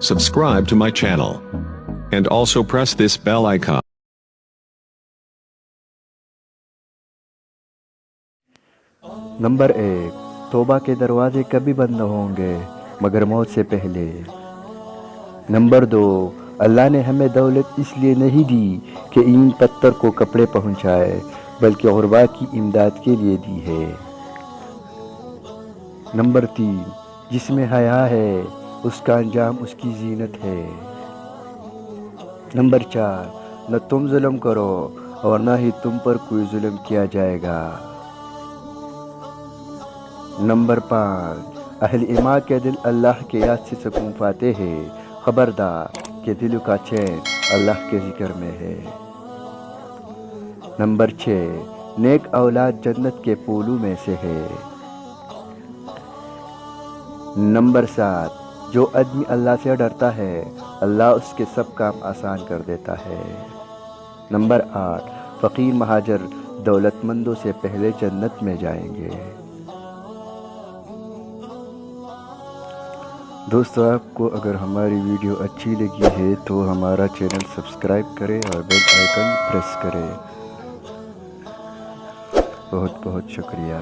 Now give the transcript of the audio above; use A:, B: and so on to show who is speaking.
A: subscribe to my channel, and also press this bell icon.
B: Number 1, तौबा के दरवाजे कभी बंद न होंगे मगर मौत से पहले। नंबर 2, अल्लाह ने हमें दौलत इसलिए नहीं दी कि ईंट पत्थर को कपड़े पहुंचाए, बल्कि गुरबा की इमदाद के लिए दी है। नंबर 3, जिसमें हया है उसका अंजाम उसकी जीनत है। नंबर 4, न तुम जुल्म करो और न ही तुम पर कोई जुल्म किया जाएगा। नंबर 5, अहल ईमान के दिल अल्लाह के याद से सुकून पाते हैं, खबरदार कि दिल का चैन अल्लाह के जिक्र में है। नंबर 6, नेक औलाद जन्नत के फूलों में से है। नंबर 7, जो आदमी अल्लाह से डरता है अल्लाह उसके सब काम आसान कर देता है। नंबर 8, फ़कीर महाजर दौलतमंदों से पहले जन्नत में जाएंगे। दोस्तों, आपको अगर हमारी वीडियो अच्छी लगी है तो हमारा चैनल सब्सक्राइब करें और बेल आइकन प्रेस करें। बहुत बहुत शुक्रिया।